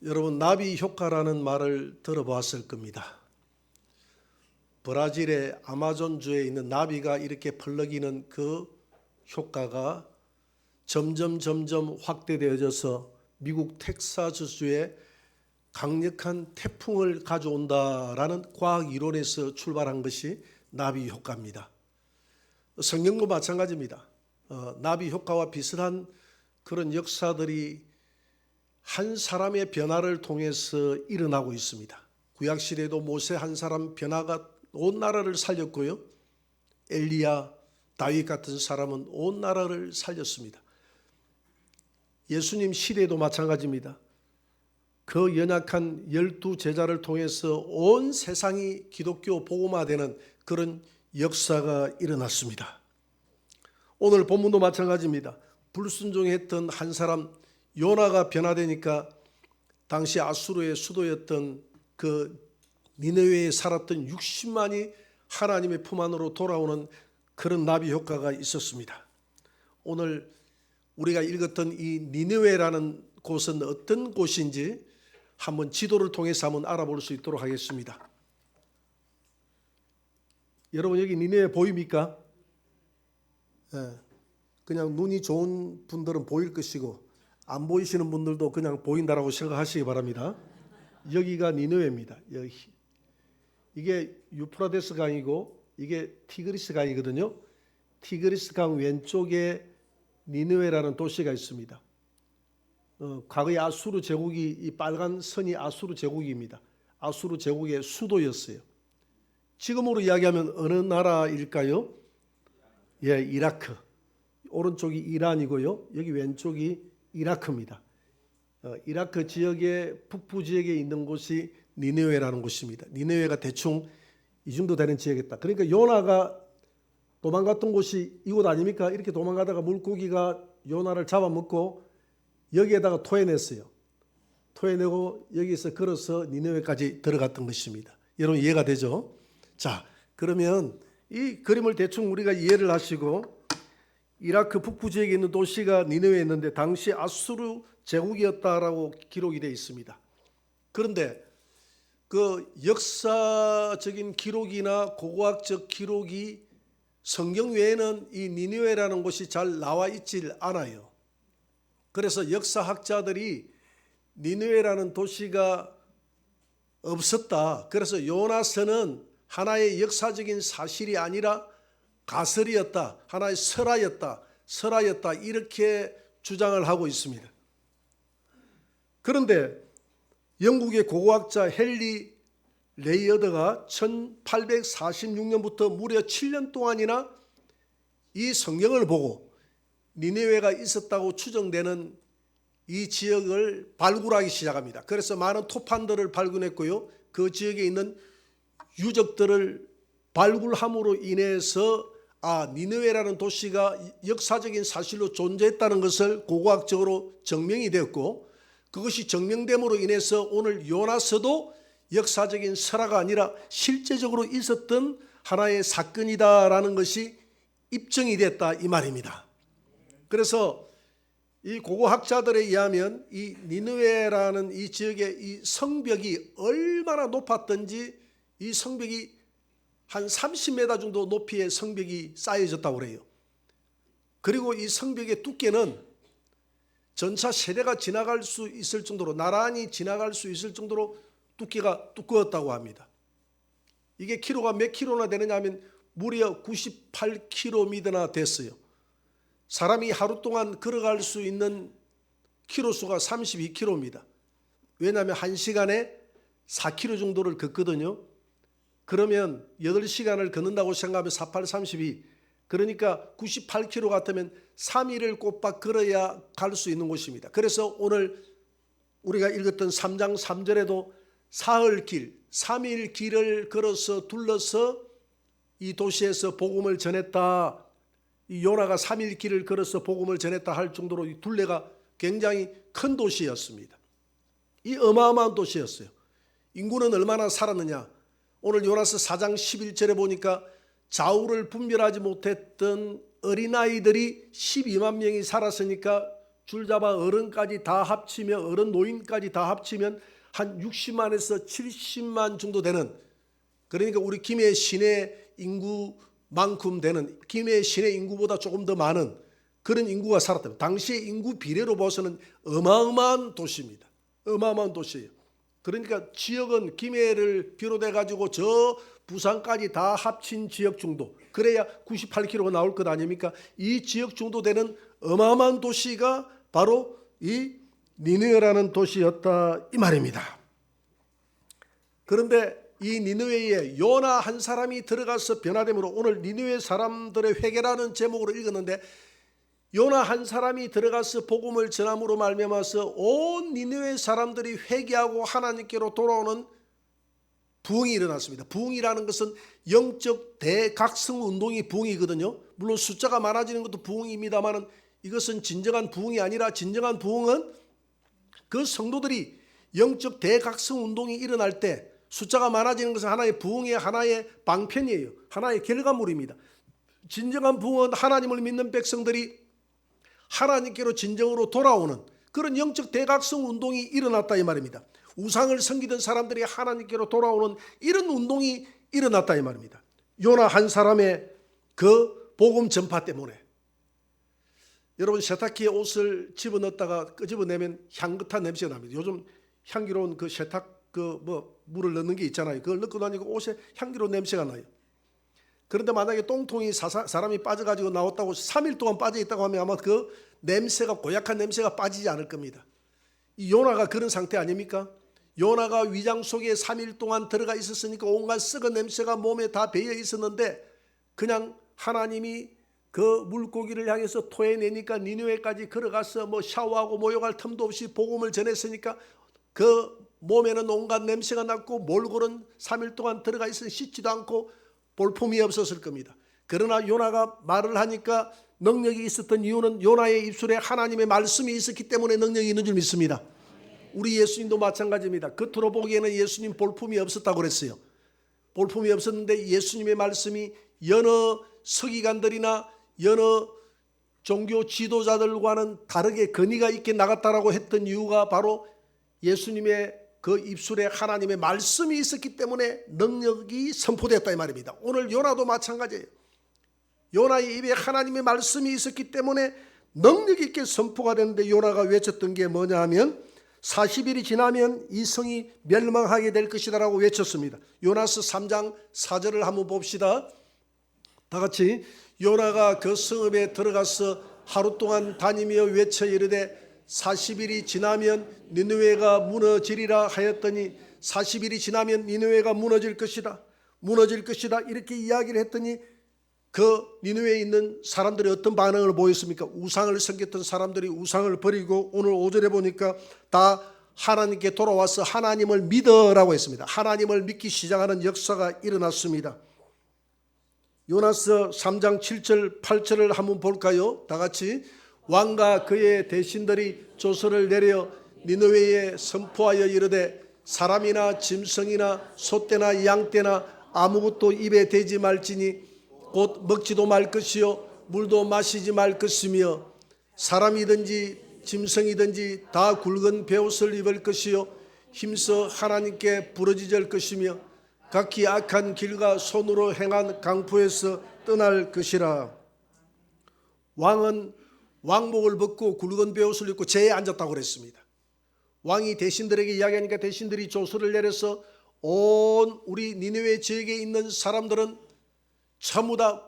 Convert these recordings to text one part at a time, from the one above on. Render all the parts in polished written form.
여러분, 나비 효과라는 말을 들어보았을 겁니다. 브라질의 아마존주에 있는 나비가 이렇게 펄럭이는 그 효과가 점점 확대되어져서 미국 텍사스주에 강력한 태풍을 가져온다라는 과학 이론에서 출발한 것이 나비 효과입니다. 성경도 마찬가지입니다. 나비 효과와 비슷한 그런 역사들이 한 사람의 변화를 통해서 일어나고 있습니다. 구약시대에도 모세 한 사람 변화가 온 나라를 살렸고요. 엘리야, 다윗 같은 사람은 온 나라를 살렸습니다. 예수님 시대에도 마찬가지입니다. 그 연약한 12제자를 통해서 온 세상이 기독교 복음화되는 그런 역사가 일어났습니다. 오늘 본문도 마찬가지입니다. 불순종했던 한 사람 요나가 변화되니까 당시 아수르의 수도였던 그 니느웨에 살았던 60만이 하나님의 품 안으로 돌아오는 그런 나비 효과가 있었습니다. 오늘 우리가 읽었던 이 니느웨라는 곳은 어떤 곳인지 한번 지도를 통해서 한번 알아볼 수 있도록 하겠습니다. 여러분, 여기 니느웨 보입니까? 그냥 눈이 좋은 분들은 보일 것이고 안 보이시는 분들도 그냥 보인다라고 생각하시기 바랍니다. 여기가 니느웨입니다. 여기. 이게 유프라데스 강이고 이게 티그리스 강이거든요. 티그리스 강 왼쪽에 니느웨라는 도시가 있습니다. 과거에 아수르 제국이 이 빨간 선이 아수르 제국입니다. 아수르 제국의 수도였어요. 지금으로 이야기하면 어느 나라일까요? 예, 이라크. 오른쪽이 이란이고요. 여기 왼쪽이 이라크입니다. 이라크 지역의 북부 지역에 있는 곳이 니느웨라는 곳입니다. 니느웨가 대충 이 정도 되는 지역이었다. 그러니까 요나가 도망갔던 곳이 이곳 아닙니까? 이렇게 도망가다가 물고기가 요나를 잡아먹고 여기에다가 토해냈어요. 토해내고 여기서 걸어서 니느웨까지 들어갔던 것입니다. 여러분 이해가 되죠? 자, 그러면 이 그림을 대충 우리가 이해를 하시고 이라크 북부 지역에 있는 도시가 니느웨였는데 당시 아수르 제국이었다라고 기록이 되어 있습니다. 그런데 그 역사적인 기록이나 고고학적 기록이 성경 외에는 이 니느웨라는 곳이 잘 나와 있질 않아요. 그래서 역사학자들이 니느웨라는 도시가 없었다. 그래서 요나서는 하나의 역사적인 사실이 아니라 가설이었다. 하나의 설화였다. 이렇게 주장을 하고 있습니다. 그런데 영국의 고고학자 헨리 레이어드가 1846년부터 무려 7년 동안이나 이 성경을 보고 니느웨가 있었다고 추정되는 이 지역을 발굴하기 시작합니다. 그래서 많은 토판들을 발견했고요. 그 지역에 있는 유적들을 발굴함으로 인해서 니느웨라는 도시가 역사적인 사실로 존재했다는 것을 고고학적으로 증명이 되었고, 그것이 증명됨으로 인해서 오늘 요나서도 역사적인 설화가 아니라 실제적으로 있었던 하나의 사건이다라는 것이 입증이 됐다 이 말입니다. 그래서 이 고고학자들에 의하면 이 니느웨라는 이 지역의 이 성벽이 얼마나 높았던지 이 성벽이 한 30m 정도 높이의 성벽이 쌓여졌다고 그래요. 그리고 이 성벽의 두께는 전차 세대가 지나갈 수 있을 정도로, 나란히 지나갈 수 있을 정도로 두께가 두꺼웠다고 합니다. 이게 키로가 몇 킬로나 되느냐 하면 무려 98km나 됐어요. 사람이 하루 동안 걸어갈 수 있는 키로수가 32km입니다. 왜냐하면 1시간에 4km 정도를 걷거든요. 그러면 8시간을 걷는다고 생각하면 48, 32. 그러니까 98km 같으면 3일을 꼬박 걸어야 갈 수 있는 곳입니다. 그래서 오늘 우리가 읽었던 3장 3절에도 사흘길, 3일 길을 걸어서 둘러서 이 도시에서 복음을 전했다. 이 요나가 3일 길을 걸어서 복음을 전했다 할 정도로 이 둘레가 굉장히 큰 도시였습니다. 이 어마어마한 도시였어요. 인구는 얼마나 살았느냐. 오늘 요나서 4장 11절에 보니까 좌우를 분별하지 못했던 어린아이들이 12만 명이 살았으니까 줄잡아 어른까지 다 합치면 어른 노인까지 다 합치면 한 60만에서 70만 정도 되는, 그러니까 우리 김해 시내 인구만큼 되는, 김해 시내 인구보다 조금 더 많은 그런 인구가 살았다. 당시의 인구 비례로 봐서는 어마어마한 도시입니다. 어마어마한 도시예요. 그러니까 지역은 김해를 비롯해 가지고 저 부산까지 다 합친 지역 정도, 그래야 98km가 나올 것 아닙니까? 이 지역 정도 되는 어마어마한 도시가 바로 이 니느웨라는 도시였다 이 말입니다. 그런데 이 니느웨에 요나 한 사람이 들어가서 변화됨으로, 오늘 니느웨 사람들의 회개라는 제목으로 읽었는데, 요나 한 사람이 들어가서 복음을 전함으로 말미암아서 온 니느웨 사람들이 회개하고 하나님께로 돌아오는 부흥이 일어났습니다. 부흥이라는 것은 영적 대각성 운동이 부흥이거든요. 물론 숫자가 많아지는 것도 부흥입니다만 이것은 진정한 부흥이 아니라, 진정한 부흥은 그 성도들이 영적 대각성 운동이 일어날 때 숫자가 많아지는 것은 하나의 부흥의 하나의 방편이에요. 하나의 결과물입니다. 진정한 부흥은 하나님을 믿는 백성들이 하나님께로 진정으로 돌아오는 그런 영적 대각성 운동이 일어났다 이 말입니다. 우상을 섬기던 사람들이 하나님께로 돌아오는 이런 운동이 일어났다 이 말입니다. 요나 한 사람의 그 복음 전파 때문에. 여러분, 세탁기에 옷을 집어넣었다가 끄집어내면 향긋한 냄새가 납니다. 요즘 향기로운 그 세탁 물을 넣는 게 있잖아요. 그걸 넣고 나니까 옷에 향기로운 냄새가 나요. 그런데 만약에 똥통이 사람이 빠져가지고 나왔다고 3일 동안 빠져있다고 하면 아마 그 냄새가, 고약한 냄새가 빠지지 않을 겁니다. 이 요나가 그런 상태 아닙니까? 요나가 위장 속에 3일 동안 들어가 있었으니까 온갖 썩은 냄새가 몸에 다 배어 있었는데, 그냥 하나님이 그 물고기를 향해서 토해내니까 니느웨까지 걸어가서 샤워하고 목욕할 틈도 없이 복음을 전했으니까 그 몸에는 온갖 냄새가 났고, 몰골은 3일 동안 들어가 있어 씻지도 않고 볼품이 없었을 겁니다. 그러나 요나가 말을 하니까 능력이 있었던 이유는 요나의 입술에 하나님의 말씀이 있었기 때문에 능력이 있는 줄 믿습니다. 우리 예수님도 마찬가지입니다. 겉으로 보기에는 예수님 볼품이 없었다고 그랬어요. 볼품이 없었는데 예수님의 말씀이 여러 서기관들이나 여러 종교 지도자들과는 다르게 권위가 있게 나갔다라고 했던 이유가 바로 예수님의 그 입술에 하나님의 말씀이 있었기 때문에 능력이 선포됐다 이 말입니다. 오늘 요나도 마찬가지예요. 요나의 입에 하나님의 말씀이 있었기 때문에 능력 있게 선포가 되는데, 요나가 외쳤던 게 뭐냐 하면 40일이 지나면 이 성이 멸망하게 될 것이다 라고 외쳤습니다. 요나서 3장 4절을 한번 봅시다. 다 같이. 요나가 그 성읍에 들어가서 하루 동안 다니며 외쳐 이르되 40일이 지나면 니느웨가 무너지리라 하였더니, 40일이 지나면 니느웨가 무너질 것이다, 무너질 것이다 이렇게 이야기를 했더니, 그 니느웨에 있는 사람들이 어떤 반응을 보였습니까? 우상을 섬겼던 사람들이 우상을 버리고 오늘 5절에 보니까 다 하나님께 돌아와서 하나님을 믿어라고 했습니다. 하나님을 믿기 시작하는 역사가 일어났습니다. 요나서 3장 7절 8절을 한번 볼까요? 다 같이. 왕과 그의 대신들이 조서를 내려 니느웨에 선포하여 이르되 사람이나 짐승이나 소떼나 양떼나 아무것도 입에 대지 말지니 곧 먹지도 말 것이요 물도 마시지 말 것이며 사람이든지 짐승이든지 다 굵은 베옷을 입을 것이요 힘써 하나님께 부르짖을 것이며 각기 악한 길과 손으로 행한 강포에서 떠날 것이라. 왕은 왕복을 벗고 굵은 베옷을 입고 제에 앉았다고 그랬습니다. 왕이 대신들에게 이야기하니까 대신들이 조서를 내려서 온 우리 니느웨 지역에 있는 사람들은 전부 다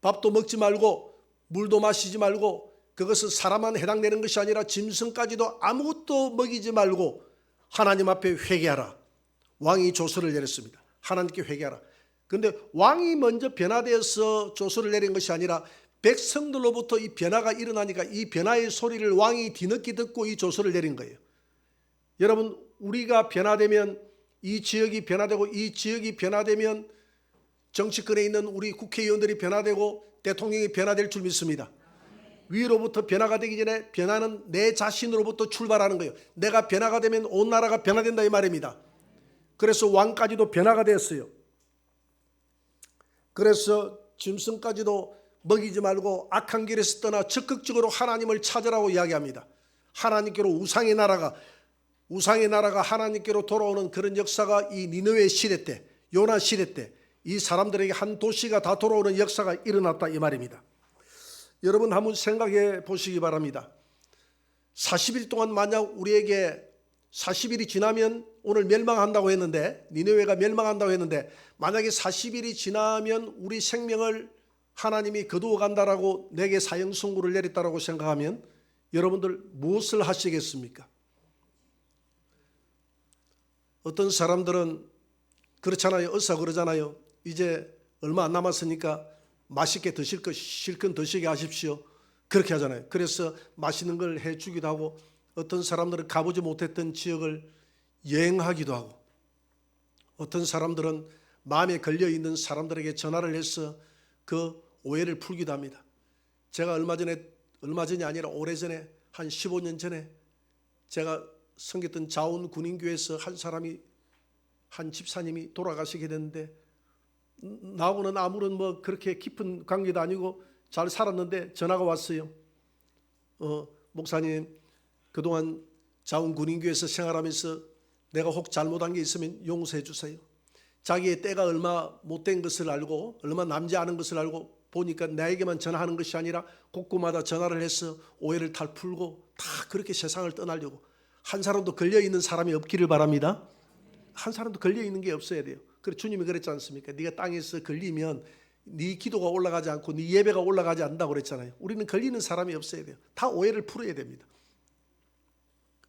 밥도 먹지 말고 물도 마시지 말고, 그것은 사람만 해당되는 것이 아니라 짐승까지도 아무것도 먹이지 말고 하나님 앞에 회개하라. 왕이 조서를 내렸습니다. 하나님께 회개하라. 그런데 왕이 먼저 변화되어서 조서를 내린 것이 아니라 백성들로부터 이 변화가 일어나니까 이 변화의 소리를 왕이 뒤늦게 듣고 이 조서를 내린 거예요. 여러분, 우리가 변화되면 이 지역이 변화되고, 이 지역이 변화되면 정치권에 있는 우리 국회의원들이 변화되고 대통령이 변화될 줄 믿습니다. 위로부터 변화가 되기 전에 변화는 내 자신으로부터 출발하는 거예요. 내가 변화가 되면 온 나라가 변화된다 이 말입니다. 그래서 왕까지도 변화가 됐어요. 그래서 짐승까지도 먹이지 말고 악한 길에서 떠나 적극적으로 하나님을 찾으라고 이야기합니다. 하나님께로 우상의 나라가 하나님께로 돌아오는 그런 역사가 이 니느웨 시대 때, 요나 시대 때 이 사람들에게 한 도시가 다 돌아오는 역사가 일어났다 이 말입니다. 여러분 한번 생각해 보시기 바랍니다. 40일 동안 만약 우리에게 40일이 지나면 오늘 멸망한다고 했는데, 니느웨가 멸망한다고 했는데, 만약에 40일이 지나면 우리 생명을 하나님이 거두어 간다라고 내게 사형 선고를 내렸다라고 생각하면 여러분들 무엇을 하시겠습니까? 어떤 사람들은 그렇잖아요. 어서 그러잖아요. 이제 얼마 안 남았으니까 맛있게 드실 것 실컷 드시게 하십시오. 그렇게 하잖아요. 그래서 맛있는 걸 해주기도 하고, 어떤 사람들은 가보지 못했던 지역을 여행하기도 하고, 어떤 사람들은 마음에 걸려있는 사람들에게 전화를 해서 그 오해를 풀기도 합니다. 제가 얼마 전이 아니라 오래전에 한 15년 전에 제가 섬겼던 자원 군인교회에서 한 집사님이 돌아가시게 됐는데, 나하고는 아무런 그렇게 깊은 관계도 아니고 잘 살았는데 전화가 왔어요. 목사님, 그동안 자원 군인교회에서 생활하면서 내가 혹 잘못한 게 있으면 용서해 주세요. 자기의 때가 얼마 못된 것을 알고, 얼마 남지 않은 것을 알고 보니까 나에게만 전화하는 것이 아니라 곳곳마다 전화를 해서 오해를 다 풀고 다 그렇게 세상을 떠나려고. 한 사람도 걸려있는 사람이 없기를 바랍니다. 한 사람도 걸려있는 게 없어야 돼요. 그래 주님이 그랬지 않습니까? 네가 땅에서 걸리면 네 기도가 올라가지 않고 네 예배가 올라가지 않는다고 그랬잖아요. 우리는 걸리는 사람이 없어야 돼요. 다 오해를 풀어야 됩니다.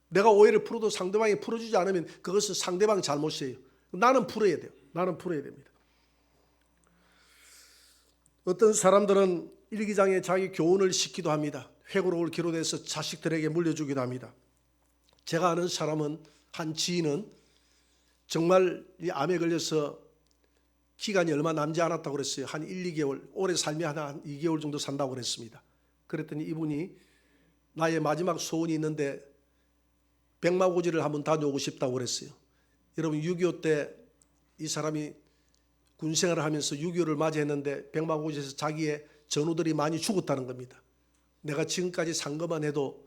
내가 오해를 풀어도 상대방이 풀어주지 않으면 그것은 상대방 잘못이에요. 나는 풀어야 돼요. 나는 풀어야 됩니다. 어떤 사람들은 일기장에 자기 교훈을 시키기도 합니다. 회고록을 기록해서 자식들에게 물려주기도 합니다. 제가 아는 사람은, 한 지인은 정말 이 암에 걸려서 기간이 얼마 남지 않았다고 그랬어요. 한 1, 2개월, 오래 살면 한 2개월 정도 산다고 그랬습니다. 그랬더니 이분이 나의 마지막 소원이 있는데 백마고지를 한번 다녀오고 싶다고 그랬어요. 여러분 6.25 때 이 사람이 군생활을 하면서 6.25를 맞이했는데 백마고지에서 자기의 전우들이 많이 죽었다는 겁니다. 내가 지금까지 산 것만 해도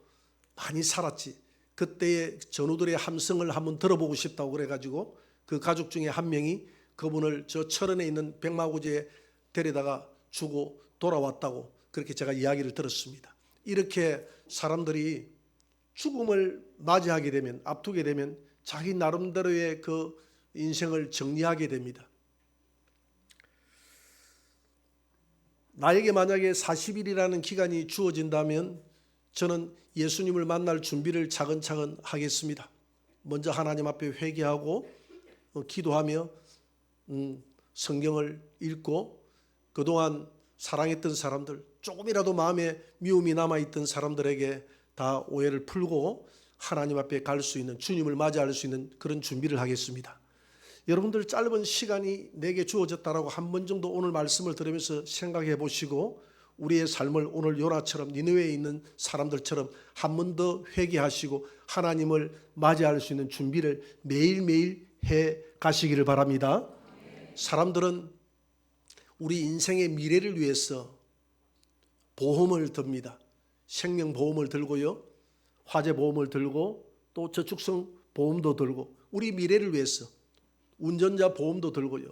많이 살았지. 그때의 전우들의 함성을 한번 들어보고 싶다고 그래가지고 그 가족 중에 한 명이 그분을 저 철원에 있는 백마고지에 데려다가 주고 돌아왔다고 그렇게 제가 이야기를 들었습니다. 이렇게 사람들이 죽음을 맞이하게 되면, 앞두게 되면 자기 나름대로의 그 인생을 정리하게 됩니다. 나에게 만약에 40일이라는 기간이 주어진다면 저는 예수님을 만날 준비를 차근차근 하겠습니다. 먼저 하나님 앞에 회개하고 기도하며 성경을 읽고, 그동안 사랑했던 사람들, 조금이라도 마음에 미움이 남아있던 사람들에게 다 오해를 풀고 하나님 앞에 갈 수 있는, 주님을 맞이할 수 있는 그런 준비를 하겠습니다. 여러분들 짧은 시간이 내게 주어졌다라고 한 번 정도 오늘 말씀을 들으면서 생각해 보시고, 우리의 삶을 오늘 요나처럼 니느웨에 있는 사람들처럼 한 번 더 회개하시고 하나님을 맞이할 수 있는 준비를 매일매일 해 가시기를 바랍니다. 사람들은 우리 인생의 미래를 위해서 보험을 듭니다. 생명보험을 들고요, 화재보험을 들고 또 저축성 보험도 들고, 우리 미래를 위해서 운전자 보험도 들고요,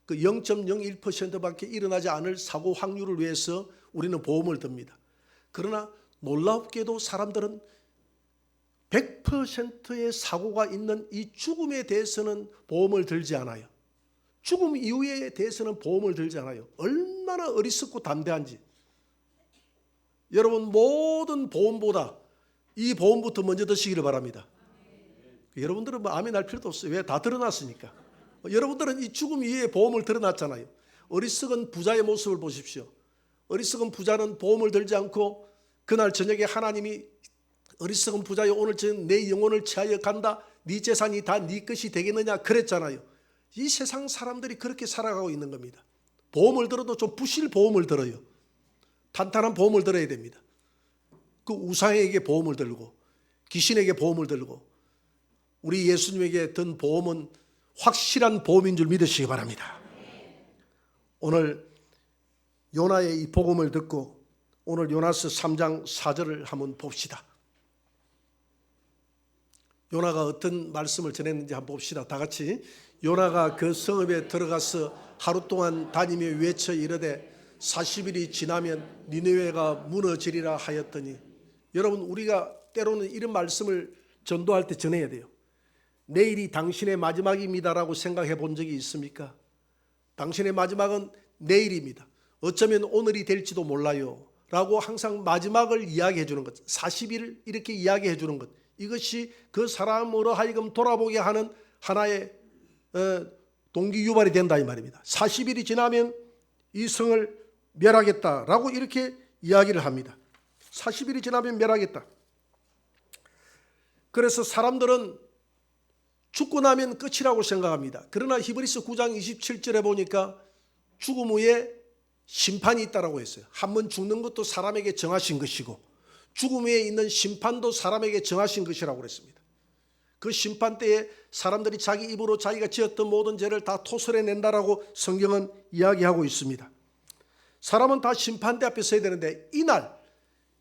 그 0.01%밖에 일어나지 않을 사고 확률을 위해서 우리는 보험을 듭니다. 그러나 놀랍게도 사람들은 100%의 사고가 있는 이 죽음에 대해서는 보험을 들지 않아요. 죽음 이후에 대해서는 보험을 들지 않아요. 얼마나 어리석고 담대한지. 여러분 모든 보험보다 이 보험부터 먼저 드시기를 바랍니다. 여러분들은 아멘 할 필요도 없어요. 왜? 다 드러났으니까. 여러분들은 이 죽음 이후에 보험을 들어놨잖아요. 어리석은 부자의 모습을 보십시오. 어리석은 부자는 보험을 들지 않고 그날 저녁에 하나님이 어리석은 부자여 오늘 저녁 내 영혼을 취하여 간다. 네 재산이 다 네 것이 되겠느냐 그랬잖아요. 이 세상 사람들이 그렇게 살아가고 있는 겁니다. 보험을 들어도 좀 부실 보험을 들어요. 탄탄한 보험을 들어야 됩니다. 그 우상에게 보험을 들고 귀신에게 보험을 들고, 우리 예수님에게 든 보험은 확실한 보험인 줄 믿으시기 바랍니다. 오늘 요나의 이 복음을 듣고 오늘 요나서 3장 4절을 한번 봅시다. 요나가 어떤 말씀을 전했는지 한번 봅시다. 다 같이. 요나가 그 성읍에 들어가서 하루 동안 다니며 외쳐 이르되 40일이 지나면 니느웨가 무너지리라 하였더니, 여러분, 우리가 때로는 이런 말씀을 전도할 때 전해야 돼요. 내일이 당신의 마지막입니다라고 생각해 본 적이 있습니까? 당신의 마지막은 내일입니다. 어쩌면 오늘이 될지도 몰라요 라고 항상 마지막을 이야기해 주는 것, 40일 이렇게 이야기해 주는 것, 이것이 그 사람으로 하여금 돌아보게 하는 하나의 동기 유발이 된다 이 말입니다. 40일이 지나면 이 성을 멸하겠다라고 이렇게 이야기를 합니다. 40일이 지나면 멸하겠다. 그래서 사람들은 죽고 나면 끝이라고 생각합니다. 그러나 히브리서 9장 27절에 보니까 죽음 후에 심판이 있다라고 했어요. 한번 죽는 것도 사람에게 정하신 것이고 죽음 후에 있는 심판도 사람에게 정하신 것이라고 그랬습니다. 그 심판 때에 사람들이 자기 입으로 자기가 지었던 모든 죄를 다 토설해낸다라고 성경은 이야기하고 있습니다. 사람은 다 심판대 앞에 서야 되는데, 이날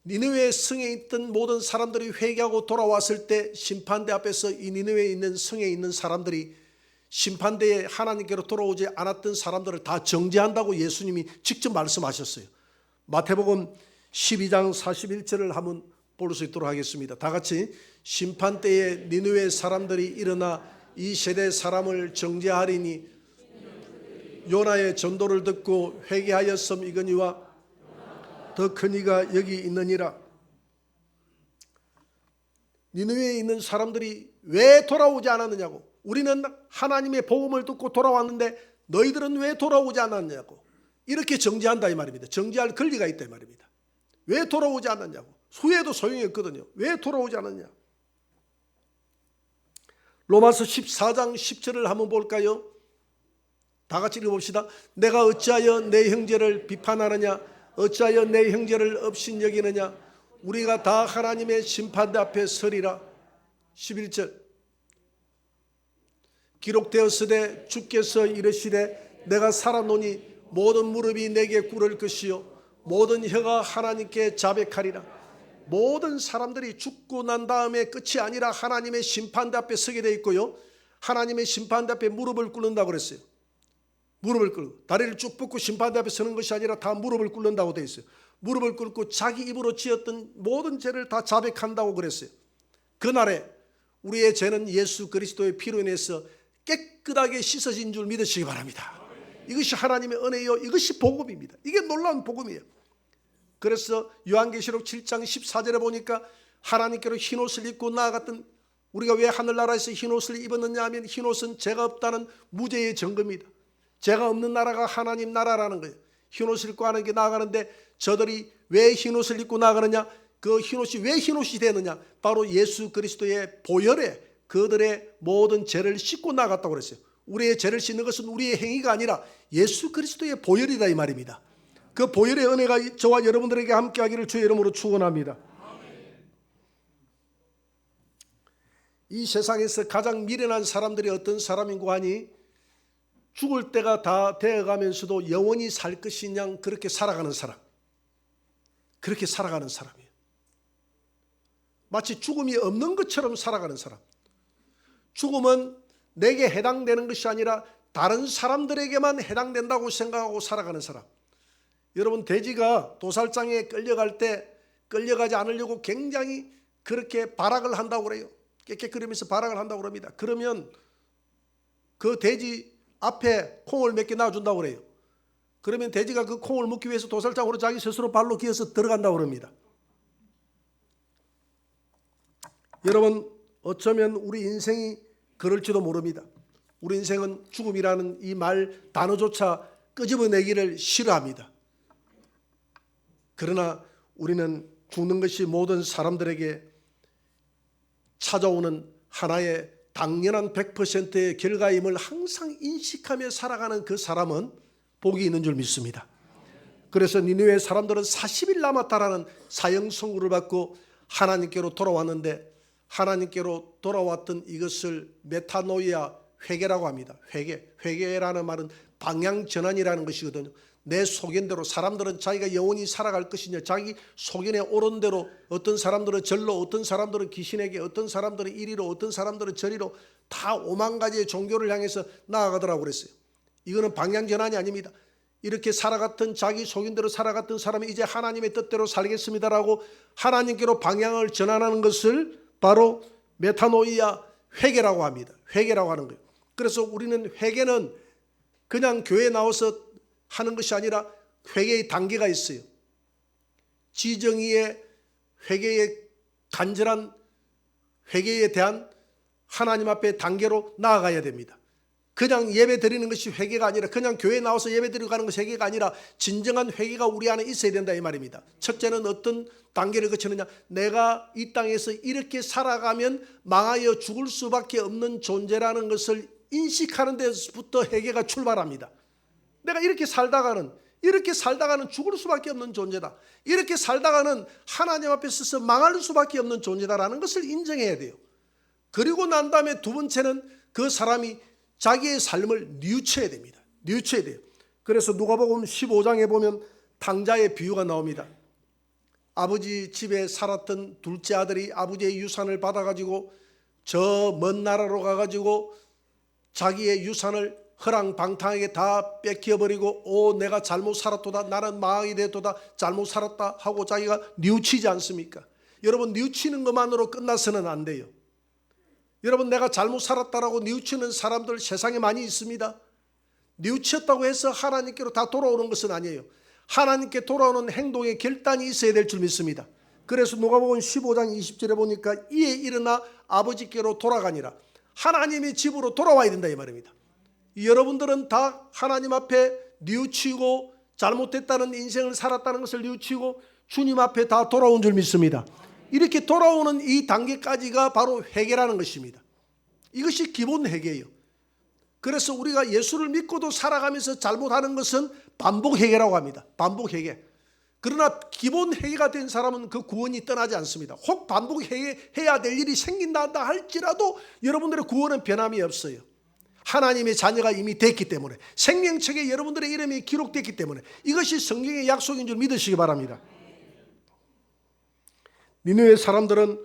니느웨 성에 있던 모든 사람들이 회개하고 돌아왔을 때 심판대 앞에서 이 니느웨에 있는 성에 있는 사람들이 심판대에 하나님께로 돌아오지 않았던 사람들을 다 정죄한다고 예수님이 직접 말씀하셨어요. 마태복음 12장 41절을 한번 볼 수 있도록 하겠습니다. 다 같이. 심판대에 니느웨 사람들이 일어나 이 세대 사람을 정죄하리니 요나의 전도를 듣고 회개하였음이거니와 더 큰 이가 여기 있느니라. 니느웨에 있는 사람들이 왜 돌아오지 않았느냐고. 우리는 하나님의 복음을 듣고 돌아왔는데 너희들은 왜 돌아오지 않았냐고. 이렇게 정죄한다 이 말입니다. 정죄할 권리가 있다 이 말입니다. 왜 돌아오지 않았냐고. 후회도 소용이 없거든요. 왜 돌아오지 않았냐. 로마서 14장 10절을 한번 볼까요? 다 같이 읽어봅시다. 내가 어찌하여 내 형제를 비판하느냐, 어찌하여 내 형제를 업신여기느냐. 우리가 다 하나님의 심판대 앞에 서리라. 11절. 기록되었으되 주께서 이르시되 내가 살아노니 모든 무릎이 내게 꿇을 것이요 모든 혀가 하나님께 자백하리라. 모든 사람들이 죽고 난 다음에 끝이 아니라 하나님의 심판대 앞에 서게 돼 있고요, 하나님의 심판대 앞에 무릎을 꿇는다고 그랬어요. 무릎을 꿇고 다리를 쭉 뻗고 심판대 앞에 서는 것이 아니라 다 무릎을 꿇는다고 돼 있어요. 무릎을 꿇고 자기 입으로 지었던 모든 죄를 다 자백한다고 그랬어요. 그날에 우리의 죄는 예수 그리스도의 피로 인해서 깨끗하게 씻어진 줄 믿으시기 바랍니다. 이것이 하나님의 은혜요, 이것이 복음입니다. 이게 놀라운 복음이에요. 그래서 요한계시록 7장 14절에 보니까 하나님께로 흰옷을 입고 나아갔던, 우리가 왜 하늘나라에서 흰옷을 입었느냐 하면 흰옷은 죄가 없다는 무죄의 증거입니다. 죄가 없는 나라가 하나님 나라라는 거예요. 흰옷을 입고 하는 게 나아가는데, 저들이 왜 흰옷을 입고 나아가느냐, 그 흰옷이 왜 흰옷이 되느냐, 바로 예수 그리스도의 보혈에 그들의 모든 죄를 씻고 나갔다고 그랬어요. 우리의 죄를 씻는 것은 우리의 행위가 아니라 예수 그리스도의 보혈이다 이 말입니다. 그 보혈의 은혜가 저와 여러분들에게 함께하기를 주의 이름으로 축원합니다. 이 세상에서 가장 미련한 사람들이 어떤 사람인고 하니, 죽을 때가 다 되어가면서도 영원히 살 것이냐 그렇게 살아가는 사람, 그렇게 살아가는 사람이에요. 마치 죽음이 없는 것처럼 살아가는 사람. 죽음은 내게 해당되는 것이 아니라 다른 사람들에게만 해당된다고 생각하고 살아가는 사람. 여러분, 돼지가 도살장에 끌려갈 때 끌려가지 않으려고 굉장히 그렇게 발악을 한다고 그래요. 깨끗거리면서 발악을 한다고 그럽니다. 그러면 그 돼지 앞에 콩을 몇 개 놔준다고 그래요. 그러면 돼지가 그 콩을 먹기 위해서 도살장으로 자기 스스로 발로 기어서 들어간다고 그럽니다. 여러분, 어쩌면 우리 인생이 그럴지도 모릅니다. 우리 인생은 죽음이라는 이 말 단어조차 끄집어내기를 싫어합니다. 그러나 우리는 죽는 것이 모든 사람들에게 찾아오는 하나의 당연한 100%의 결과임을 항상 인식하며 살아가는 그 사람은 복이 있는 줄 믿습니다. 그래서 니느웨 사람들은 40일 남았다라는 사형 선고를 받고 하나님께로 돌아왔는데, 하나님께로 돌아왔던 이것을 메타노이아, 회개라고 합니다. 회개라는 말은 방향 전환이라는 것이거든요. 내 소견대로 사람들은 자기가 영원히 살아갈 것이냐, 자기 소견에 옳은 대로 어떤 사람들은 절로, 어떤 사람들은 귀신에게, 어떤 사람들은 이리로, 어떤 사람들은 저리로 다 5만 가지의 종교를 향해서 나아가더라고 그랬어요. 이거는 방향전환이 아닙니다. 이렇게 살아갔던 자기 소견대로 살아갔던 사람이 이제 하나님의 뜻대로 살겠습니다라고 하나님께로 방향을 전환하는 것을 바로 메타노이아, 회개라고 합니다. 회개라고 하는 거예요. 그래서 우리는 회개는 그냥 교회에 나와서 하는 것이 아니라 회개의 단계가 있어요. 지정의의 회개의 간절한 회개에 대한 하나님 앞에 단계로 나아가야 됩니다. 그냥 예배 드리는 것이 회개가 아니라, 그냥 교회에 나와서 예배 드리고 가는 것이 회개가 아니라 진정한 회개가 우리 안에 있어야 된다 이 말입니다. 첫째는 어떤 단계를 거치느냐, 내가 이 땅에서 이렇게 살아가면 망하여 죽을 수밖에 없는 존재라는 것을 인식하는 데서부터 회개가 출발합니다. 내가 이렇게 살다가는 죽을 수밖에 없는 존재다. 이렇게 살다가는 하나님 앞에 서서 망할 수밖에 없는 존재다라는 것을 인정해야 돼요. 그리고 난 다음에 두 번째는 그 사람이 자기의 삶을 뉘우쳐야 됩니다. 뉘우쳐야 돼요. 그래서 누가복음 15장에 보면 탕자의 비유가 나옵니다. 아버지 집에 살았던 둘째 아들이 아버지의 유산을 받아가지고 저 먼 나라로 가가지고 자기의 유산을 허랑방탕하게 다 뺏겨버리고 내가 잘못 살았도다, 나는 망하게 됐도다, 잘못 살았다 하고 자기가 뉘우치지 않습니까? 여러분, 뉘우치는 것만으로 끝나서는 안 돼요. 여러분, 내가 잘못 살았다라고 뉘우치는 사람들 세상에 많이 있습니다. 뉘우쳤다고 해서 하나님께로 다 돌아오는 것은 아니에요. 하나님께 돌아오는 행동의 결단이 있어야 될 줄 믿습니다. 그래서 누가복음 15장 20절에 보니까 이에 일어나 아버지께로 돌아가니라. 하나님의 집으로 돌아와야 된다 이 말입니다. 여러분들은 다 하나님 앞에 뉘우치고 잘못됐다는 인생을 살았다는 것을 뉘우치고 주님 앞에 다 돌아온 줄 믿습니다. 이렇게 돌아오는 이 단계까지가 바로 회개라는 것입니다. 이것이 기본 회개예요. 그래서 우리가 예수를 믿고도 살아가면서 잘못하는 것은 반복 회개라고 합니다. 반복 회개. 그러나 기본 회개가 된 사람은 그 구원이 떠나지 않습니다. 혹 반복 회개해야 될 일이 생긴다 할지라도 여러분들의 구원은 변함이 없어요. 하나님의 자녀가 이미 됐기 때문에, 생명책에 여러분들의 이름이 기록됐기 때문에 이것이 성경의 약속인 줄 믿으시기 바랍니다. 니느웨 사람들은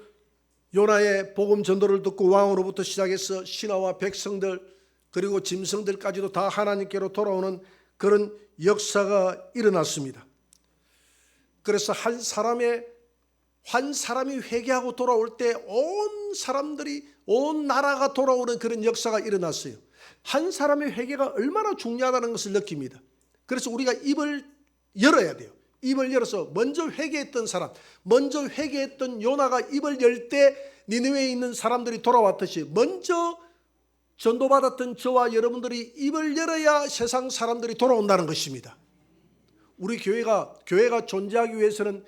요나의 복음 전도를 듣고 왕으로부터 시작해서 신하와 백성들 그리고 짐승들까지도 다 하나님께로 돌아오는 그런 역사가 일어났습니다. 그래서 한 사람이 회개하고 돌아올 때 온 사람들이, 온 나라가 돌아오는 그런 역사가 일어났어요. 한 사람의 회개가 얼마나 중요하다는 것을 느낍니다. 그래서 우리가 입을 열어야 돼요. 입을 열어서 먼저 회개했던 사람, 먼저 회개했던 요나가 입을 열 때 니느웨에 있는 사람들이 돌아왔듯이 먼저 전도받았던 저와 여러분들이 입을 열어야 세상 사람들이 돌아온다는 것입니다. 우리 교회가 존재하기 위해서는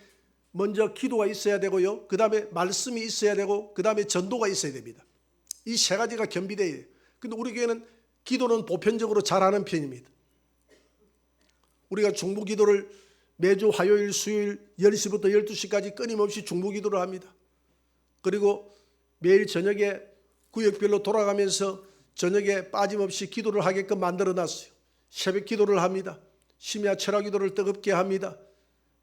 먼저 기도가 있어야 되고요, 그 다음에 말씀이 있어야 되고, 그 다음에 전도가 있어야 됩니다. 이 세 가지가 겸비되어야 돼요. 근데 우리 교회는 기도는 보편적으로 잘하는 편입니다. 우리가 중보기도를 매주 화요일, 수요일 10시부터 12시까지 끊임없이 중보기도를 합니다. 그리고 매일 저녁에 구역별로 돌아가면서 저녁에 빠짐없이 기도를 하게끔 만들어놨어요. 새벽 기도를 합니다. 심야 철학 기도를 뜨겁게 합니다.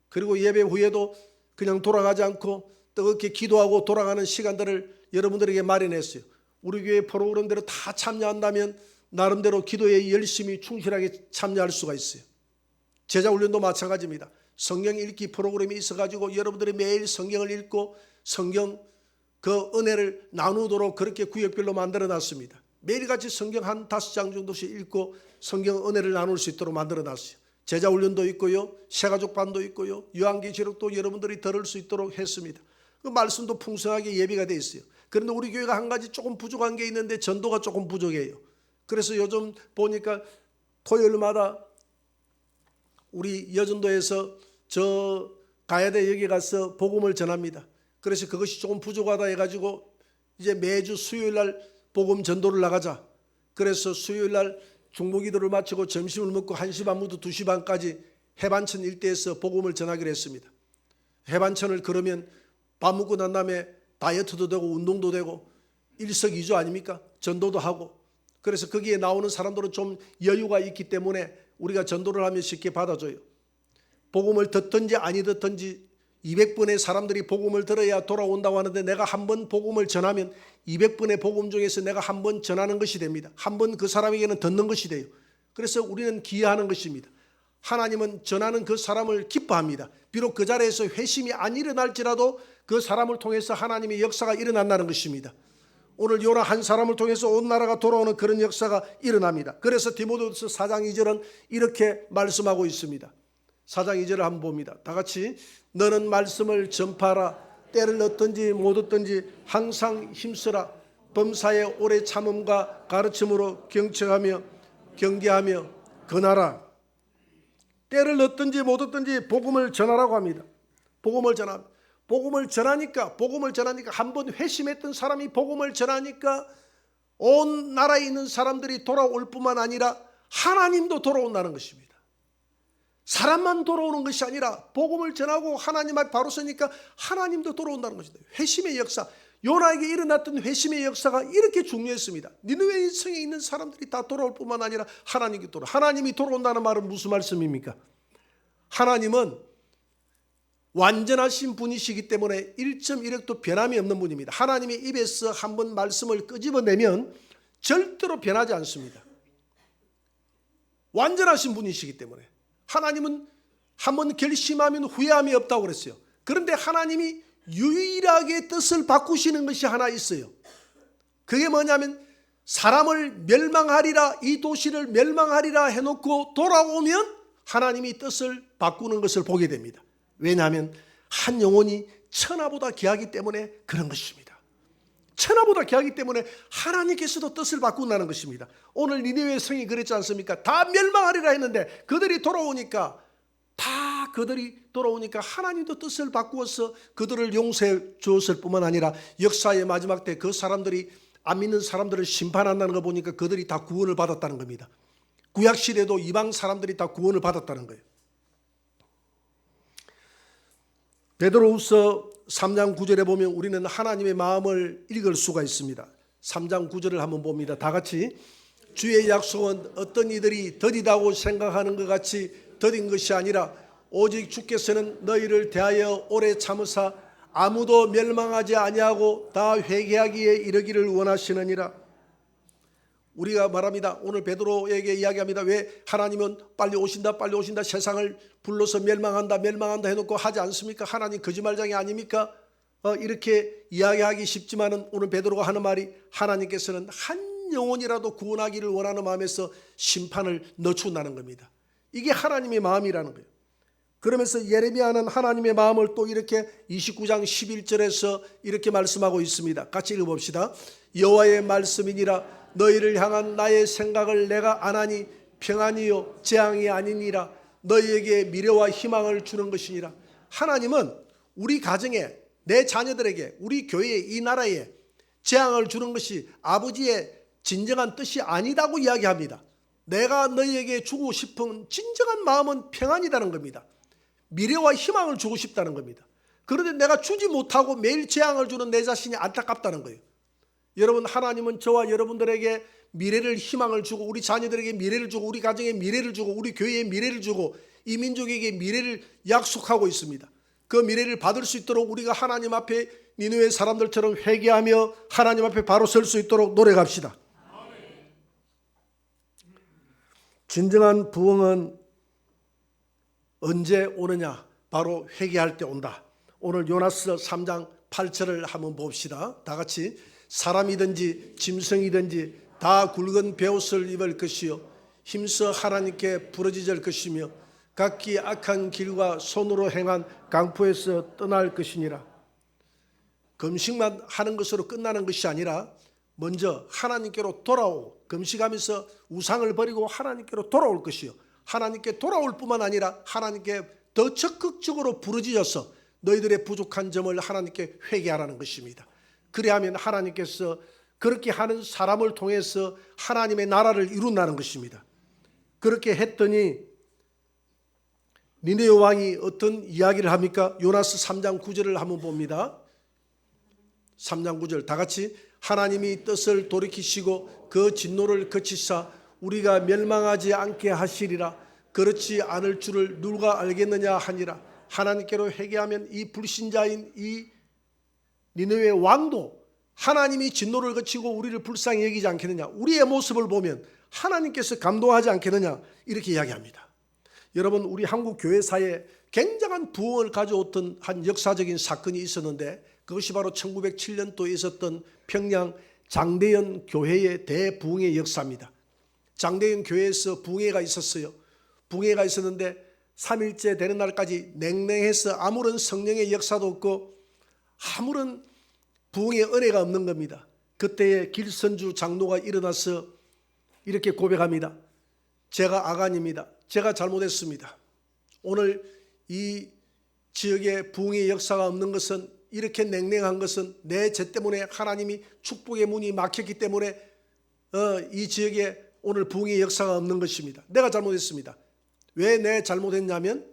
그리고 예배 후에도 그냥 돌아가지 않고 뜨겁게 기도하고 돌아가는 시간들을 여러분들에게 마련했어요. 우리 교회 프로그램대로 다 참여한다면 나름대로 기도에 열심히 충실하게 참여할 수가 있어요. 제자훈련도 마찬가지입니다. 성경 읽기 프로그램이 있어가지고 여러분들이 매일 성경을 읽고 성경 그 은혜를 나누도록 그렇게 구역별로 만들어놨습니다. 매일같이 성경 한 5장 정도씩 읽고 성경 은혜를 나눌 수 있도록 만들어놨어요. 제자훈련도 있고요, 새가족반도 있고요, 요한계시록도 여러분들이 들을 수 있도록 했습니다. 그 말씀도 풍성하게 예비가 되어 있어요. 그런데 우리 교회가 한 가지 조금 부족한 게 있는데 전도가 조금 부족해요. 그래서 요즘 보니까 토요일마다 우리 여전도에서 저 가야대 여기 가서 복음을 전합니다. 그래서 그것이 조금 부족하다 해가지고 이제 매주 수요일날 복음 전도를 나가자. 그래서 수요일날 중보기도를 마치고 점심을 먹고 1시 반부터 2시 반까지 해반천 일대에서 복음을 전하기로 했습니다. 해반천을 그러면 밥 먹고 난 다음에 다이어트도 되고 운동도 되고 일석이조 아닙니까? 전도도 하고. 그래서 거기에 나오는 사람들은 좀 여유가 있기 때문에 우리가 전도를 하면 쉽게 받아줘요. 복음을 듣든지 아니 듣든지 200번의 사람들이 복음을 들어야 돌아온다고 하는데 내가 한 번 복음을 전하면 200번의 복음 중에서 내가 한 번 전하는 것이 됩니다. 한 번 그 사람에게는 듣는 것이 돼요. 그래서 우리는 기여하는 것입니다. 하나님은 전하는 그 사람을 기뻐합니다. 비록 그 자리에서 회심이 안 일어날지라도 그 사람을 통해서 하나님의 역사가 일어난다는 것입니다. 오늘 요나 한 사람을 통해서 온 나라가 돌아오는 그런 역사가 일어납니다. 그래서 디모데후서 4장 2절은 이렇게 말씀하고 있습니다. 4장 2절을 한번 봅니다. 다 같이 너는 말씀을 전파하라. 때를 얻든지 못 얻든지 항상 힘쓰라. 범사에 오래 참음과 가르침으로 경청하며 경계하며 권하라. 때를 얻든지 못 얻든지 복음을 전하라고 합니다. 복음을 전합니다. 복음을 전하니까 한번 회심했던 사람이 복음을 전하니까 온 나라에 있는 사람들이 돌아올 뿐만 아니라 하나님도 돌아온다는 것입니다. 사람만 돌아오는 것이 아니라 복음을 전하고 하나님 앞에 바로 서니까 하나님도 돌아온다는 것이다. 회심의 역사, 요나에게 일어났던 회심의 역사가 이렇게 중요했습니다. 니느웨 성에 있는 사람들이 다 돌아올 뿐만 아니라 하나님이 돌아온다는 말은 무슨 말씀입니까? 하나님은 완전하신 분이시기 때문에 1.1획도 변함이 없는 분입니다. 하나님의 입에서 한번 말씀을 끄집어내면 절대로 변하지 않습니다. 완전하신 분이시기 때문에 하나님은 한번 결심하면 후회함이 없다고 그랬어요. 그런데 하나님이 유일하게 뜻을 바꾸시는 것이 하나 있어요. 그게 뭐냐면 사람을 멸망하리라, 이 도시를 멸망하리라 해놓고 돌아오면 하나님이 뜻을 바꾸는 것을 보게 됩니다. 왜냐하면 한 영혼이 천하보다 귀하기 때문에 그런 것입니다. 천하보다 귀하기 때문에 하나님께서도 뜻을 바꾼다는 것입니다. 오늘 니느웨 성이 그랬지 않습니까? 다 멸망하리라 했는데 그들이 돌아오니까 하나님도 뜻을 바꾸어서 그들을 용서해 주었을 뿐만 아니라 역사의 마지막 때 그 사람들이 안 믿는 사람들을 심판한다는 거 보니까 그들이 다 구원을 받았다는 겁니다. 구약시대도 이방 사람들이 다 구원을 받았다는 거예요. 베드로후서 3장 9절에 보면 우리는 하나님의 마음을 읽을 수가 있습니다. 3장 9절을 한번 봅니다. 다 같이 주의 약속은 어떤 이들이 더디다고 생각하는 것 같이 더딘 것이 아니라 오직 주께서는 너희를 대하여 오래 참으사 아무도 멸망하지 아니하고 다 회개하기에 이르기를 원하시느니라. 우리가 말합니다. 오늘 베드로에게 이야기합니다. 왜 하나님은 빨리 오신다 세상을 불러서 멸망한다 해놓고 하지 않습니까? 하나님 거짓말장이 아닙니까? 이렇게 이야기하기 쉽지만은 오늘 베드로가 하는 말이 하나님께서는 한 영혼이라도 구원하기를 원하는 마음에서 심판을 늦춘다는 겁니다. 이게 하나님의 마음이라는 거예요. 그러면서 예레미야는 하나님의 마음을 또 이렇게 29장 11절에서 이렇게 말씀하고 있습니다. 같이 읽어봅시다. 여호와의 말씀이니라 너희를 향한 나의 생각을 내가 안하니 평안이요 재앙이 아니니라. 너희에게 미래와 희망을 주는 것이니라. 하나님은 우리 가정에, 내 자녀들에게, 우리 교회에, 이 나라에 재앙을 주는 것이 아버지의 진정한 뜻이 아니다고 이야기합니다. 내가 너희에게 주고 싶은 진정한 마음은 평안이라는 겁니다. 미래와 희망을 주고 싶다는 겁니다. 그런데 내가 주지 못하고 매일 재앙을 주는 내 자신이 안타깝다는 거예요. 여러분, 하나님은 저와 여러분들에게 미래를, 희망을 주고 우리 자녀들에게 미래를 주고 우리 가정에 미래를 주고 우리 교회에 미래를 주고 이 민족에게 미래를 약속하고 있습니다. 그 미래를 받을 수 있도록 우리가 하나님 앞에 니느웨 사람들처럼 회개하며 하나님 앞에 바로 설 수 있도록 노력합시다. 진정한 부흥은 언제 오느냐? 바로 회개할 때 온다. 오늘 요나서 3장 8절을 한번 봅시다. 다 같이 사람이든지 짐승이든지 다 굵은 베옷을 입을 것이요 힘써 하나님께 부르짖을 것이며 각기 악한 길과 손으로 행한 강포에서 떠날 것이니라. 금식만 하는 것으로 끝나는 것이 아니라 먼저 하나님께로 돌아오고 금식하면서 우상을 버리고 하나님께로 돌아올 것이요 하나님께 돌아올 뿐만 아니라 하나님께 더 적극적으로 부르짖어서 너희들의 부족한 점을 하나님께 회개하라는 것입니다. 그래야만 하나님께서 그렇게 하는 사람을 통해서 하나님의 나라를 이룬다는 것입니다. 그렇게 했더니 니느웨 왕이 어떤 이야기를 합니까? 요나서 3장 9절을 한번 봅니다. 3장 9절 다 같이 하나님이 뜻을 돌이키시고 그 진노를 그치사 우리가 멸망하지 않게 하시리라. 그렇지 않을 줄을 누가 알겠느냐 하니라. 하나님께로 회개하면 이 불신자인 이 니느웨 왕도 하나님이 진노를 거치고 우리를 불쌍히 여기지 않겠느냐, 우리의 모습을 보면 하나님께서 감동하지 않겠느냐, 이렇게 이야기합니다. 여러분, 우리 한국 교회사에 굉장한 부흥을 가져왔던 한 역사적인 사건이 있었는데, 그것이 바로 1907년도에 있었던 평양 장대현 교회의 대부흥의 역사입니다. 장대현 교회에서 부흥회가 있었어요. 부흥회가 있었는데 3일째 되는 날까지 냉랭해서 아무런 성령의 역사도 없고 아무런 부흥의 은혜가 없는 겁니다. 그때에 길선주 장로가 일어나서 이렇게 고백합니다. 제가 아간입니다. 제가 잘못했습니다. 오늘 이 지역에 부흥의 역사가 없는 것은, 이렇게 냉랭한 것은 내 죄 때문에 하나님이 축복의 문이 막혔기 때문에 이 지역에 오늘 부흥의 역사가 없는 것입니다. 내가 잘못했습니다. 왜 내 잘못했냐면,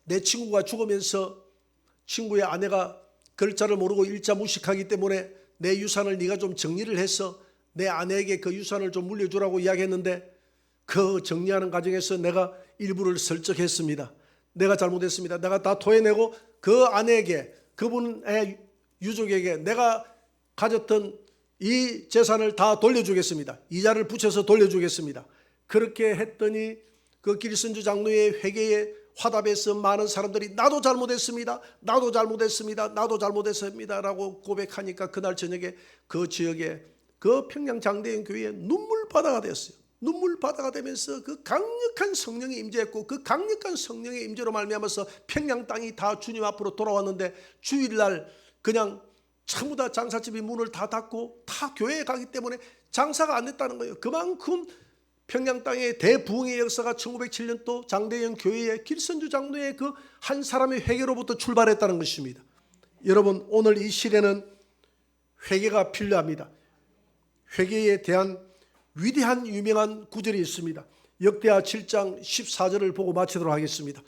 내 친구가 죽으면서 친구의 아내가 글자를 모르고 일자 무식하기 때문에 내 유산을 네가 좀 정리를 해서 내 아내에게 그 유산을 좀 물려주라고 이야기했는데, 그 정리하는 과정에서 내가 일부를 설적했습니다. 내가 잘못했습니다. 내가 다 토해내고 그 아내에게, 그분의 유족에게 내가 가졌던 이 재산을 다 돌려주겠습니다. 이자를 붙여서 돌려주겠습니다. 그렇게 했더니 그 길선주 장로의 회개에 화답해서 많은 사람들이 나도 잘못했습니다. 나도 잘못했습니다. 나도 잘못했습니다. 라고 고백하니까 그날 저녁에 그 지역에 그 평양 장대현 교회에 눈물바다가 되었어요. 눈물바다가 되면서 그 강력한 성령이 임재했고, 그 강력한 성령의 임재로 말미암아서 평양 땅이 다 주님 앞으로 돌아왔는데, 주일날 그냥 전부 다 장사집이 문을 다 닫고 다 교회에 가기 때문에 장사가 안 됐다는 거예요. 그만큼 평양 땅의 대부흥의 역사가 1907년도 장대현 교회의 길선주 장로의 그 한 사람의 회개로부터 출발했다는 것입니다. 여러분, 오늘 이 시대는 회개가 필요합니다. 회개에 대한 위대한 유명한 구절이 있습니다. 역대하 7장 14절을 보고 마치도록 하겠습니다.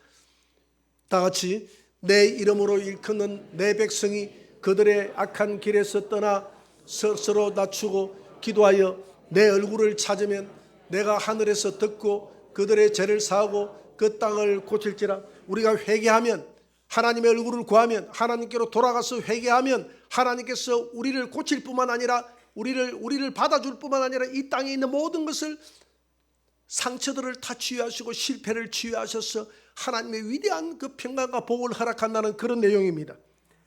다 같이, 내 이름으로 일컫는 내 백성이 그들의 악한 길에서 떠나 스스로 낮추고 기도하여 내 얼굴을 찾으면 내가 하늘에서 듣고 그들의 죄를 사하고 그 땅을 고칠지라. 우리가 회개하면, 하나님의 얼굴을 구하면, 하나님께로 돌아가서 회개하면 하나님께서 우리를 고칠 뿐만 아니라 우리를 받아줄 뿐만 아니라 이 땅에 있는 모든 것을, 상처들을 다 치유하시고 실패를 치유하셔서 하나님의 위대한 그 평강과 복을 허락한다는 그런 내용입니다.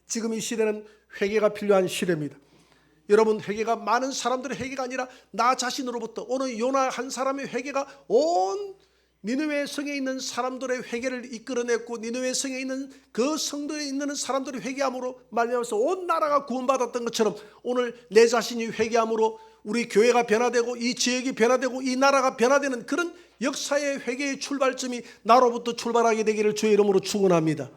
지금 이 시대는 회개가 필요한 시대입니다. 여러분, 회개가 많은 사람들의 회개가 아니라 나 자신으로부터, 오늘 요나 한 사람의 회개가 온 니느웨 성에 있는 사람들의 회개를 이끌어냈고, 니느웨 성에 있는 그 성도에 있는 사람들의 회개함으로 말미암아서 온 나라가 구원받았던 것처럼, 오늘 내 자신이 회개함으로 우리 교회가 변화되고 이 지역이 변화되고 이 나라가 변화되는 그런 역사의 회개의 출발점이 나로부터 출발하게 되기를 주의 이름으로 축원합니다.